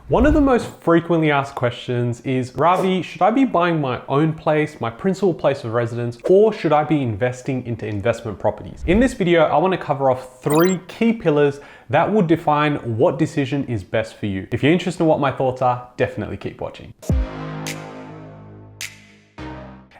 One of the most frequently asked questions is, Ravi, should I be buying my own place, my principal place of residence, or should I be investing into investment properties? In this video, I want to cover off 3 key pillars that will define what decision is best for you. If you're interested in what my thoughts are, definitely keep watching.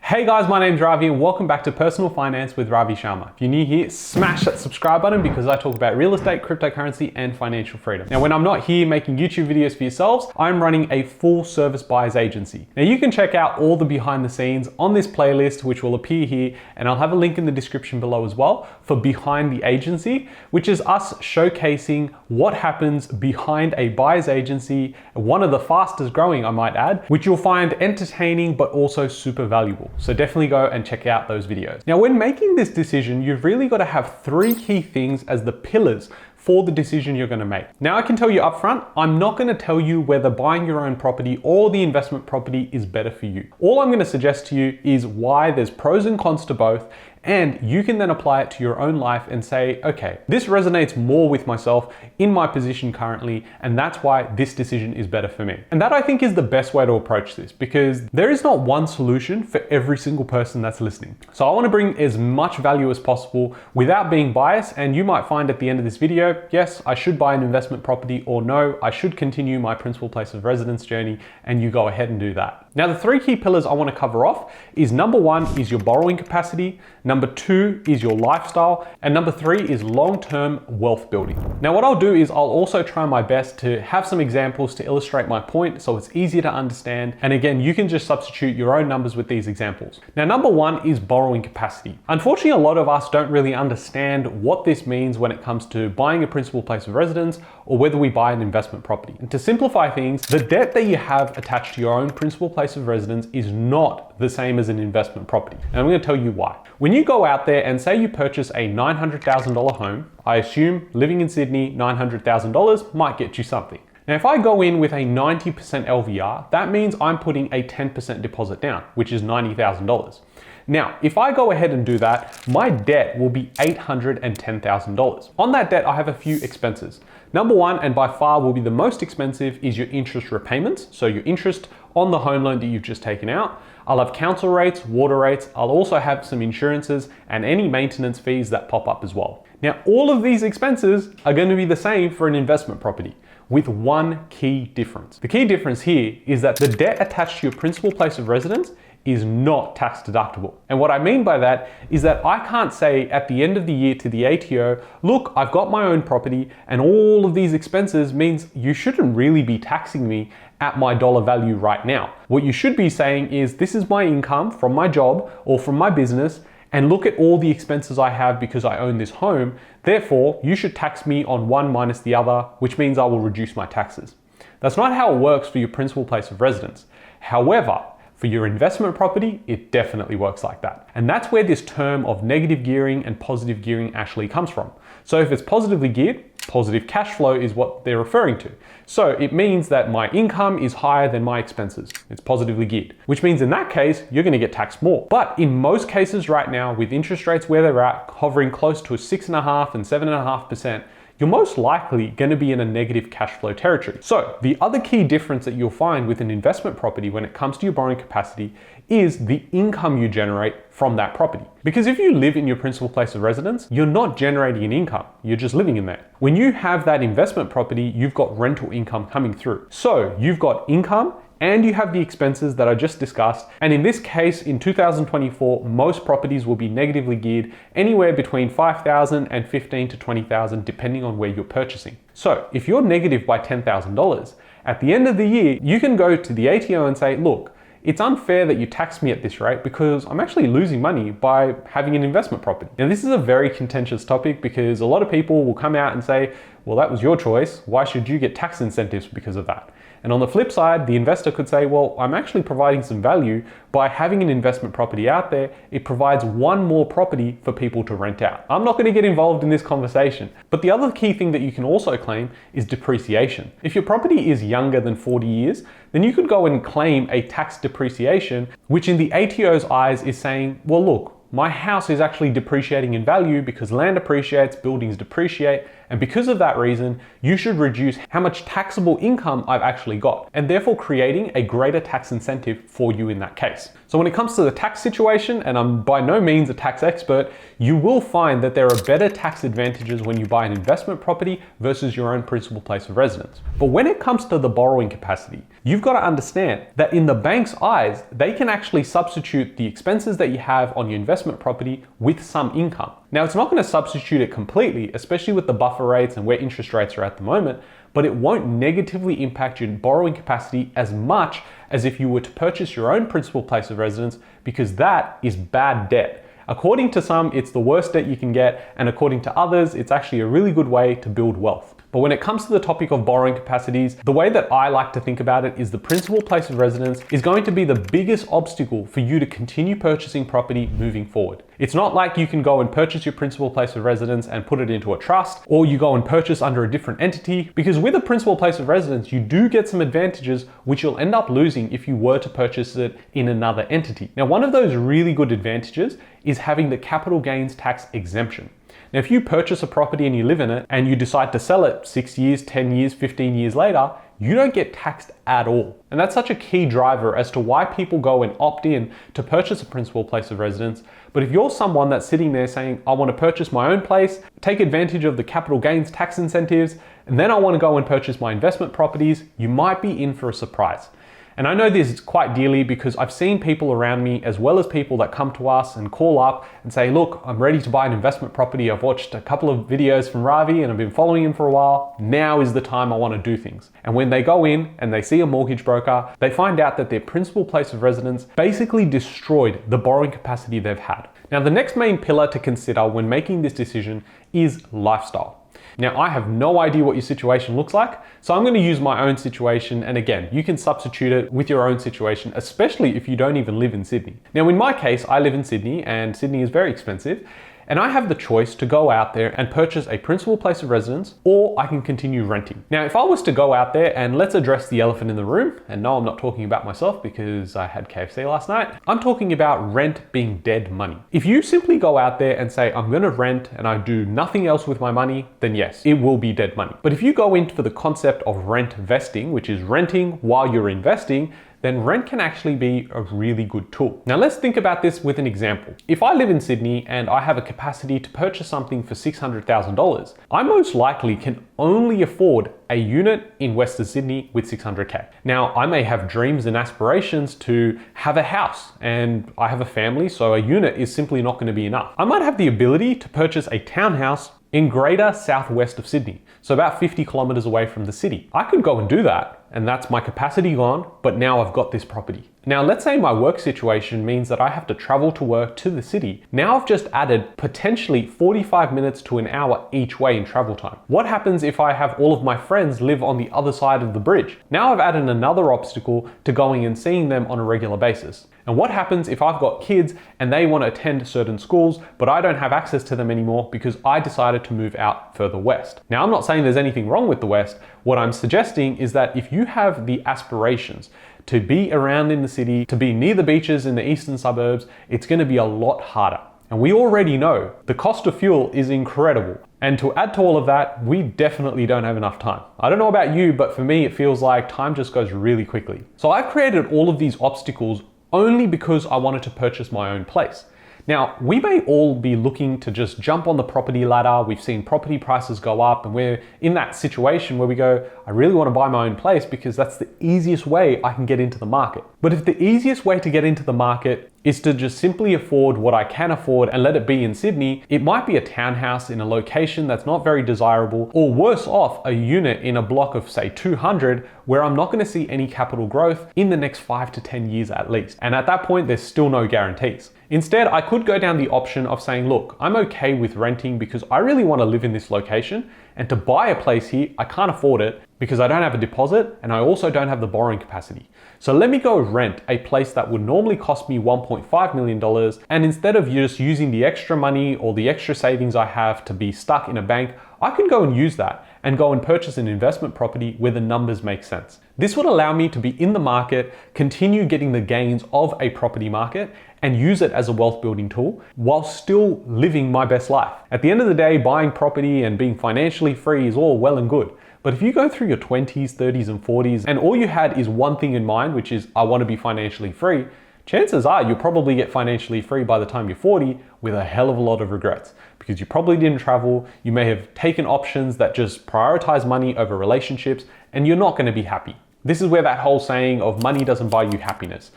Hey guys, my name's Ravi and welcome back to Personal Finance with Ravi Sharma. If you're new here, smash that subscribe button because I talk about real estate, cryptocurrency, and financial freedom. Now, when I'm not here making YouTube videos for yourselves, I'm running a full service buyer's agency. Now, you can check out all the behind the scenes on this playlist, which will appear here, and I'll have a link in the description below as well for Behind the Agency, which is us showcasing what happens behind a buyer's agency, one of the fastest growing, I might add, which you'll find entertaining but also super valuable. So definitely go and check out those videos. Now, when making this decision, you've really got to have 3 key things as the pillars for the decision you're going to make. Now, I can tell you up front, I'm not going to tell you whether buying your own property or the investment property is better for you. All I'm going to suggest to you is why there's pros and cons to both, and you can then apply it to your own life and say, okay, this resonates more with myself in my position currently, and that's why this decision is better for me. And that, I think, is the best way to approach this, because there is not one solution for every single person that's listening. So I want to bring as much value as possible without being biased, and you might find at the end of this video, yes, I should buy an investment property, or no, I should continue my principal place of residence journey, and you go ahead and do that. Now, the 3 key pillars I want to cover off is number 1 is your borrowing capacity, number 2 is your lifestyle, and number 3 is long-term wealth building. Now, what I'll do is I'll also try my best to have some examples to illustrate my point so it's easier to understand. And again, you can just substitute your own numbers with these examples. Now, number 1 is borrowing capacity. Unfortunately, a lot of us don't really understand what this means when it comes to buying a principal place of residence or whether we buy an investment property. And to simplify things, the debt that you have attached to your own principal place of residence is not the same as an investment property. And I'm going to tell you why. When you go out there and say you purchase a $900,000 home, I assume living in Sydney, $900,000 might get you something. Now, if I go in with a 90% LVR, that means I'm putting a 10% deposit down, which is $90,000. Now, if I go ahead and do that, my debt will be $810,000. On that debt, I have a few expenses. Number 1, and by far will be the most expensive, is your interest repayments. So your interest on the home loan that you've just taken out. I'll have council rates, water rates. I'll also have some insurances and any maintenance fees that pop up as well. Now, all of these expenses are going to be the same for an investment property, with one key difference. The key difference here is that the debt attached to your principal place of residence is not tax deductible. And what I mean by that is that I can't say at the end of the year to the ATO, look, I've got my own property and all of these expenses means you shouldn't really be taxing me at my dollar value right now. What you should be saying is, this is my income from my job or from my business, and look at all the expenses I have because I own this home. Therefore, you should tax me on one minus the other, which means I will reduce my taxes. That's not how it works for your principal place of residence. However, for your investment property, it definitely works like that. And that's where this term of negative gearing and positive gearing actually comes from. So if it's positively geared, positive cash flow is what they're referring to. So it means that my income is higher than my expenses. It's positively geared, which means in that case, you're going to get taxed more. But in most cases right now, with interest rates where they're at, hovering close to 6.5% and 7.5%, you're most likely going to be in a negative cash flow territory. So the other key difference that you'll find with an investment property when it comes to your borrowing capacity is the income you generate from that property. Because if you live in your principal place of residence, you're not generating an income, you're just living in there. When you have that investment property, you've got rental income coming through. So you've got income and you have the expenses that I just discussed. And in this case, in 2024, most properties will be negatively geared anywhere between $5,000 and $15,000 to $20,000, depending on where you're purchasing. So if you're negative by $10,000, at the end of the year, you can go to the ATO and say, look, it's unfair that you tax me at this rate because I'm actually losing money by having an investment property. Now, this is a very contentious topic because a lot of people will come out and say, well, that was your choice. Why should you get tax incentives because of that? And on the flip side, the investor could say, well, I'm actually providing some value by having an investment property out there. It provides one more property for people to rent out. I'm not going to get involved in this conversation, but the other key thing that you can also claim is depreciation. If your property is younger than 40 years, then you could go and claim a tax depreciation, which in the ATO's eyes is saying, well, look, my house is actually depreciating in value because land appreciates, buildings depreciate, And because of that reason, you should reduce how much taxable income I've actually got, and therefore creating a greater tax incentive for you in that case. So when it comes to the tax situation, and I'm by no means a tax expert, you will find that there are better tax advantages when you buy an investment property versus your own principal place of residence. But when it comes to the borrowing capacity, you've got to understand that in the bank's eyes, they can actually substitute the expenses that you have on your investment property with some income. Now, it's not going to substitute it completely, especially with the buffer rates and where interest rates are at the moment, but it won't negatively impact your borrowing capacity as much as if you were to purchase your own principal place of residence, because that is bad debt. According to some, it's the worst debt you can get, and according to others, it's actually a really good way to build wealth. But when it comes to the topic of borrowing capacities, the way that I like to think about it is the principal place of residence is going to be the biggest obstacle for you to continue purchasing property moving forward. It's not like you can go and purchase your principal place of residence and put it into a trust, or you go and purchase under a different entity, because with a principal place of residence, you do get some advantages which you'll end up losing if you were to purchase it in another entity. Now, one of those really good advantages is having the capital gains tax exemption. Now, if you purchase a property and you live in it and you decide to sell it 6 years, 10 years, 15 years later, you don't get taxed at all. And that's such a key driver as to why people go and opt in to purchase a principal place of residence. But if you're someone that's sitting there saying, I want to purchase my own place, take advantage of the capital gains tax incentives, and then I want to go and purchase my investment properties, you might be in for a surprise. And I know this quite dearly because I've seen people around me, as well as people that come to us and call up and say, look, I'm ready to buy an investment property. I've watched a couple of videos from Ravi and I've been following him for a while. Now is the time I want to do things. And when they go in and they see a mortgage broker, they find out that their principal place of residence basically destroyed the borrowing capacity they've had. Now, the next main pillar to consider when making this decision is lifestyle. Now, I have no idea what your situation looks like, so I'm going to use my own situation, and again, you can substitute it with your own situation, especially if you don't even live in Sydney. Now, in my case, I live in Sydney, and Sydney is very expensive, and I have the choice to go out there and purchase a principal place of residence, or I can continue renting. Now, if I was to go out there, and let's address the elephant in the room, and no, I'm not talking about myself because I had KFC last night. I'm talking about rent being dead money. If you simply go out there and say, I'm gonna rent and I do nothing else with my money, then yes, it will be dead money. But if you go in for the concept of rent vesting, which is renting while you're investing, then rent can actually be a really good tool. Now, let's think about this with an example. If I live in Sydney and I have a capacity to purchase something for $600,000, I most likely can only afford a unit in Western Sydney with $600K. Now, I may have dreams and aspirations to have a house, and I have a family, so a unit is simply not going to be enough. I might have the ability to purchase a townhouse in greater southwest of Sydney, so about 50 kilometers away from the city. I could go and do that, and that's my capacity gone, but now I've got this property. Now, let's say my work situation means that I have to travel to work to the city. Now I've just added potentially 45 minutes to an hour each way in travel time. What happens if I have all of my friends live on the other side of the bridge? Now I've added another obstacle to going and seeing them on a regular basis. And what happens if I've got kids and they want to attend certain schools, but I don't have access to them anymore because I decided to move out further west? Now, I'm not saying there's anything wrong with the West. What I'm suggesting is that if you have the aspirations to be around in the city, to be near the beaches in the eastern suburbs, it's going to be a lot harder. And we already know the cost of fuel is incredible. And to add to all of that, we definitely don't have enough time. I don't know about you, but for me, it feels like time just goes really quickly. So I've created all of these obstacles only because I wanted to purchase my own place. Now, we may all be looking to just jump on the property ladder. We've seen property prices go up, and we're in that situation where we go, I really want to buy my own place because that's the easiest way I can get into the market. But if the easiest way to get into the market is to just simply afford what I can afford and let it be in Sydney, it might be a townhouse in a location that's not very desirable, or worse off, a unit in a block of say 200 where I'm not going to see any capital growth in the next 5 to 10 years at least. And at that point, there's still no guarantees. Instead, I could go down the option of saying, look, I'm okay with renting because I really want to live in this location, and to buy a place here, I can't afford it because I don't have a deposit and I also don't have the borrowing capacity. So let me go rent a place that would normally cost me $1.5 million, and instead of just using the extra money or the extra savings I have to be stuck in a bank, I can go and use that and go and purchase an investment property where the numbers make sense. This would allow me to be in the market, continue getting the gains of a property market, and use it as a wealth building tool while still living my best life. At the end of the day, buying property and being financially free is all well and good. But if you go through your 20s, 30s, and 40s, and all you had is one thing in mind, which is, I want to be financially free, chances are you'll probably get financially free by the time you're 40 with a hell of a lot of regrets, because you probably didn't travel, you may have taken options that just prioritize money over relationships, and you're not going to be happy. This is where that whole saying of money doesn't buy you happiness.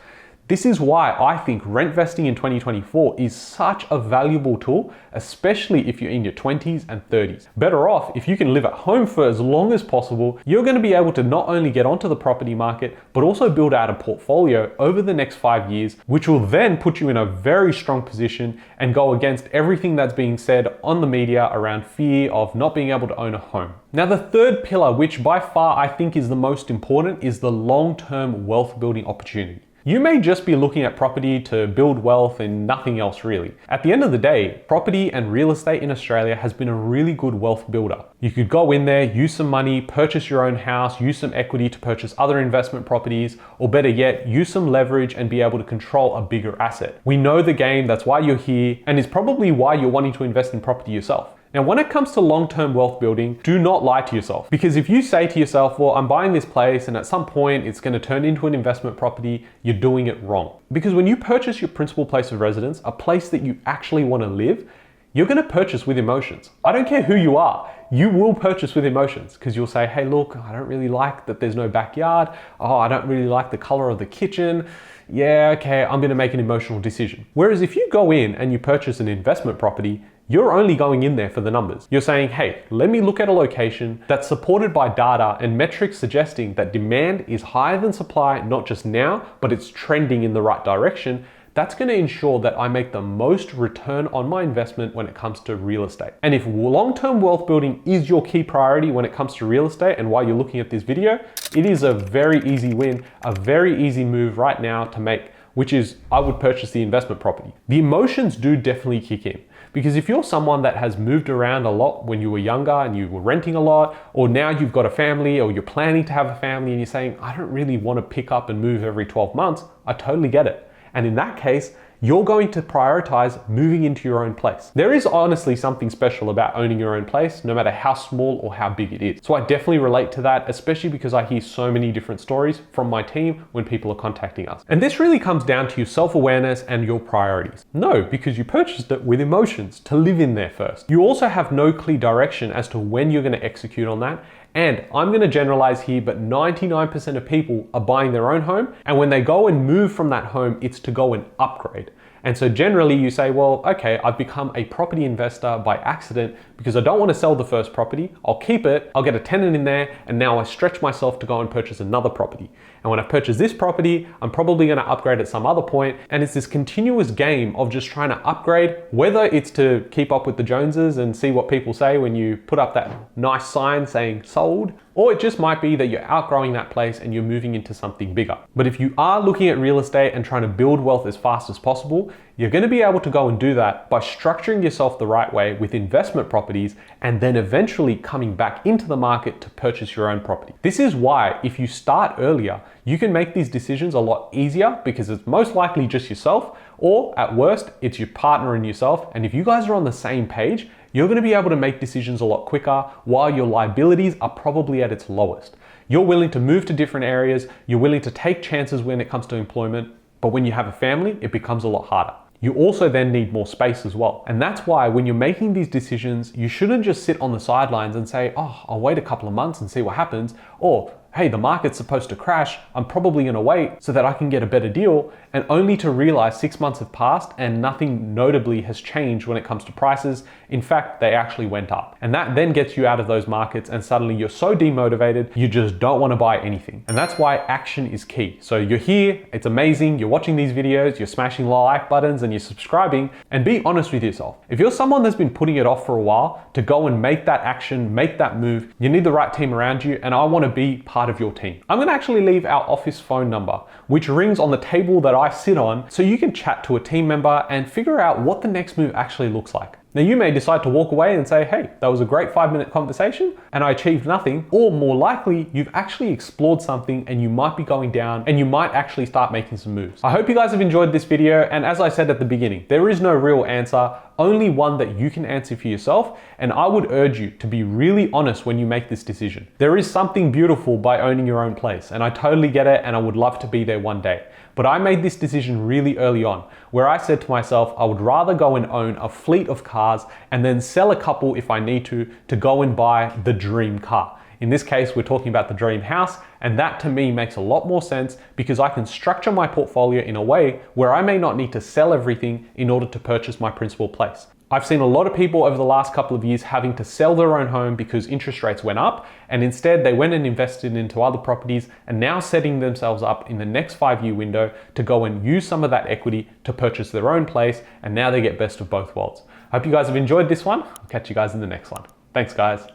This is why I think rent vesting in 2024 is such a valuable tool, especially if you're in your 20s and 30s. Better off, if you can live at home for as long as possible, you're going to be able to not only get onto the property market, but also build out a portfolio over the next 5 years, which will then put you in a very strong position and go against everything that's being said on the media around fear of not being able to own a home. Now, the third pillar, which by far I think is the most important, is the long-term wealth building opportunity. You may just be looking at property to build wealth and nothing else really. At the end of the day, property and real estate in Australia has been a really good wealth builder. You could go in there, use some money, purchase your own house, use some equity to purchase other investment properties, or better yet, use some leverage and be able to control a bigger asset. We know the game, that's why you're here, and it's probably why you're wanting to invest in property yourself. Now, when it comes to long-term wealth building, do not lie to yourself. Because if you say to yourself, well, I'm buying this place and at some point it's going to turn into an investment property, you're doing it wrong. Because when you purchase your principal place of residence, a place that you actually want to live, you're going to purchase with emotions. I don't care who you are, you will purchase with emotions, because you'll say, hey, look, I don't really like that there's no backyard. Oh, I don't really like the color of the kitchen. Yeah, okay, I'm going to make an emotional decision. Whereas if you go in and you purchase an investment property, you're only going in there for the numbers. You're saying, hey, let me look at a location that's supported by data and metrics suggesting that demand is higher than supply, not just now, but it's trending in the right direction. That's going to ensure that I make the most return on my investment when it comes to real estate. And if long-term wealth building is your key priority when it comes to real estate and why you're looking at this video, it is a very easy win, a very easy move right now to make, which is I would purchase the investment property. The emotions do definitely kick in. Because if you're someone that has moved around a lot when you were younger and you were renting a lot, or now you've got a family or you're planning to have a family and you're saying, I don't really want to pick up and move every 12 months, I totally get it. And in that case, you're going to prioritize moving into your own place. There is honestly something special about owning your own place, no matter how small or how big it is. So I definitely relate to that, especially because I hear so many different stories from my team when people are contacting us. And this really comes down to your self-awareness and your priorities. No, because you purchased it with emotions to live in there first. You also have no clear direction as to when you're going to execute on that. And I'm going to generalize here, but 99% of people are buying their own home. And when they go and move from that home, it's to go and upgrade. And so generally you say, well, okay, I've become a property investor by accident because I don't want to sell the first property. I'll keep it, I'll get a tenant in there, and now I stretch myself to go and purchase another property. And when I purchase this property, I'm probably going to upgrade at some other point. And it's this continuous game of just trying to upgrade, whether it's to keep up with the Joneses and see what people say when you put up that nice sign saying sold, or it just might be that you're outgrowing that place and you're moving into something bigger. But if you are looking at real estate and trying to build wealth as fast as possible, you're going to be able to go and do that by structuring yourself the right way with investment properties and then eventually coming back into the market to purchase your own property. This is why if you start earlier, you can make these decisions a lot easier because it's most likely just yourself, or at worst, it's your partner and yourself. And if you guys are on the same page, you're going to be able to make decisions a lot quicker while your liabilities are probably at its lowest. You're willing to move to different areas, you're willing to take chances when it comes to employment, but when you have a family, it becomes a lot harder. You also then need more space as well. And that's why when you're making these decisions, you shouldn't just sit on the sidelines and say, oh, I'll wait a couple of months and see what happens. Or, hey, the market's supposed to crash, I'm probably gonna wait so that I can get a better deal, and only to realize 6 months have passed and nothing notably has changed when it comes to prices. In fact, they actually went up. And that then gets you out of those markets and suddenly you're so demotivated, you just don't wanna buy anything. And that's why action is key. So you're here, it's amazing, you're watching these videos, you're smashing like buttons and you're subscribing, and be honest with yourself. If you're someone that's been putting it off for a while to go and make that action, make that move, you need the right team around you, and I wanna be part of your team. I'm gonna actually leave our office phone number, which rings on the table that I sit on, so you can chat to a team member and figure out what the next move actually looks like. Now you may decide to walk away and say, hey, that was a great 5-minute conversation and I achieved nothing. Or more likely, you've actually explored something and you might be going down and you might actually start making some moves. I hope you guys have enjoyed this video. And as I said at the beginning, there is no real answer, only one that you can answer for yourself. And I would urge you to be really honest when you make this decision. There is something beautiful by owning your own place. And I totally get it. And I would love to be there one day. But I made this decision really early on, where I said to myself, I would rather go and own a fleet of cars and then sell a couple if I need to go and buy the dream car. In this case, we're talking about the dream house, and that to me makes a lot more sense because I can structure my portfolio in a way where I may not need to sell everything in order to purchase my principal place. I've seen a lot of people over the last couple of years having to sell their own home because interest rates went up, and instead they went and invested into other properties and now setting themselves up in the next 5-year window to go and use some of that equity to purchase their own place, and now they get best of both worlds. I hope you guys have enjoyed this one. I'll catch you guys in the next one. Thanks guys.